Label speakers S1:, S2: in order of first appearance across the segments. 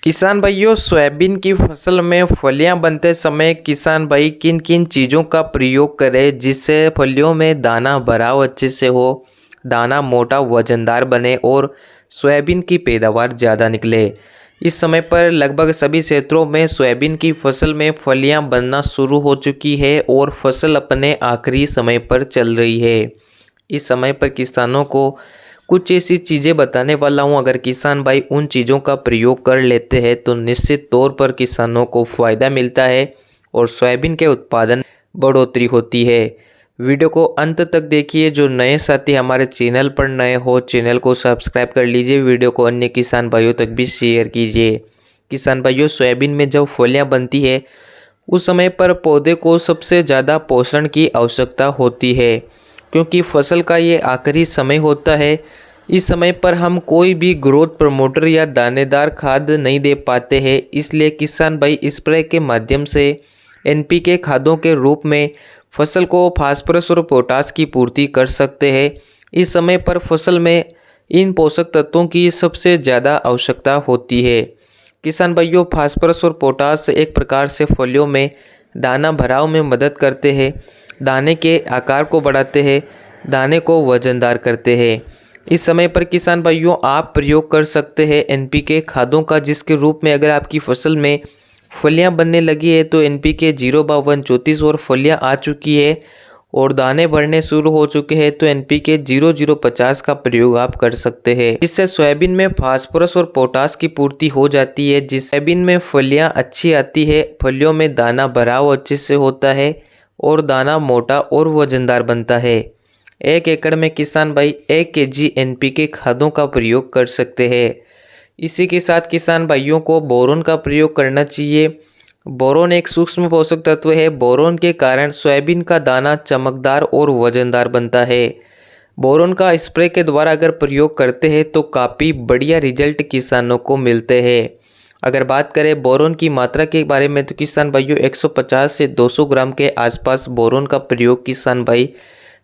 S1: किसान भाइयों, सोयाबीन की फसल में फलियां बनते समय किसान भाई किन किन चीज़ों का प्रयोग करें जिससे फलियों में दाना भराव अच्छे से हो, दाना मोटा वजनदार बने और सोयाबीन की पैदावार ज़्यादा निकले। इस समय पर लगभग सभी क्षेत्रों में सोयाबीन की फसल में फलियां बनना शुरू हो चुकी है और फसल अपने आखिरी समय पर चल रही है। इस समय पर किसानों को कुछ ऐसी चीज़ें बताने वाला हूँ। अगर किसान भाई उन चीज़ों का प्रयोग कर लेते हैं तो निश्चित तौर पर किसानों को फ़ायदा मिलता है और सोयाबीन के उत्पादन बढ़ोतरी होती है। वीडियो को अंत तक देखिए। जो नए साथी हमारे चैनल पर नए हो, चैनल को सब्सक्राइब कर लीजिए। वीडियो को अन्य किसान भाइयों तक भी शेयर कीजिए। किसान भाइयों, सोयाबीन में जब फलियाँ बनती है उस समय पर पौधे को सबसे ज़्यादा पोषण की आवश्यकता होती है, क्योंकि फसल का ये आखिरी समय होता है। इस समय पर हम कोई भी ग्रोथ प्रमोटर या दानेदार खाद नहीं दे पाते हैं, इसलिए किसान भाई स्प्रे के माध्यम से एनपीके खादों के रूप में फसल को फास्फोरस और पोटास की पूर्ति कर सकते हैं। इस समय पर फसल में इन पोषक तत्वों की सबसे ज़्यादा आवश्यकता होती है। किसान भाइयों, फास्फोरस और पोटास एक प्रकार से फलियों में दाना भराव में मदद करते हैं, दाने के आकार को बढ़ाते हैं, दाने को वजनदार करते हैं। इस समय पर किसान भाइयों आप प्रयोग कर सकते हैं एनपीके खादों का, जिसके रूप में अगर आपकी फसल में फलियां बनने लगी है तो एनपीके 05234 और फलियां आ चुकी है और दाने बढ़ने शुरू हो चुके हैं तो एनपीके 0050 का प्रयोग आप कर सकते हैं। जिससे सोयाबीन में फास्फोरस और पोटास की पूर्ति हो जाती है, जिससे सोयाबीन में फलियां अच्छी आती है, फलियों में दाना भराव अच्छे से होता है और दाना मोटा और वजनदार बनता है। 1 एकड़ में किसान भाई 1 केजी एनपीके खादों का प्रयोग कर सकते हैं। इसी के साथ किसान भाइयों को बोरोन का प्रयोग करना चाहिए। बोरोन एक सूक्ष्म पोषक तत्व है। बोरोन के कारण सोयाबीन का दाना चमकदार और वजनदार बनता है। बोरोन का स्प्रे के द्वारा अगर प्रयोग करते हैं तो काफ़ी बढ़िया रिजल्ट किसानों को मिलते हैं। अगर बात करें बोरोन की मात्रा के बारे में तो किसान भाइयों 150 से 200 ग्राम के आसपास बोरोन का प्रयोग किसान भाई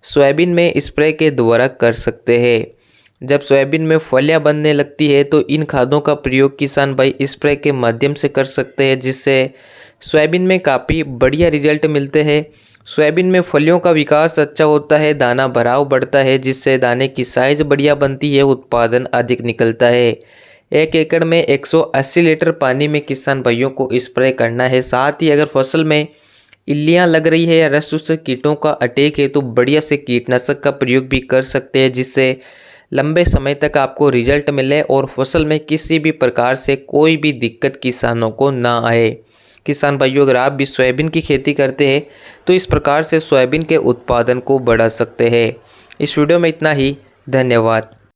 S1: सोयाबीन में स्प्रे के द्वारा कर सकते हैं। जब सोयाबीन में फलियां बनने लगती है तो इन खादों का प्रयोग किसान भाई स्प्रे के माध्यम से कर सकते हैं, जिससे सोयाबीन में काफ़ी बढ़िया रिजल्ट मिलते हैं। सोयाबीन में फलियों का विकास अच्छा होता है, दाना भराव बढ़ता है, जिससे दाने की साइज बढ़िया बनती है, उत्पादन अधिक निकलता है। 1 एकड़ में 180 लीटर पानी में किसान भाइयों को स्प्रे करना है। साथ ही अगर फसल में इल्लियाँ लग रही है या रस चूसक कीटों का अटैक है तो बढ़िया से कीटनाशक का प्रयोग भी कर सकते हैं, जिससे लंबे समय तक आपको रिजल्ट मिले और फसल में किसी भी प्रकार से कोई भी दिक्कत किसानों को ना आए। किसान भाइयों, अगर आप भी सोयाबीन की खेती करते हैं तो इस प्रकार से सोयाबीन के उत्पादन को बढ़ा सकते हैं। इस वीडियो में इतना ही। धन्यवाद।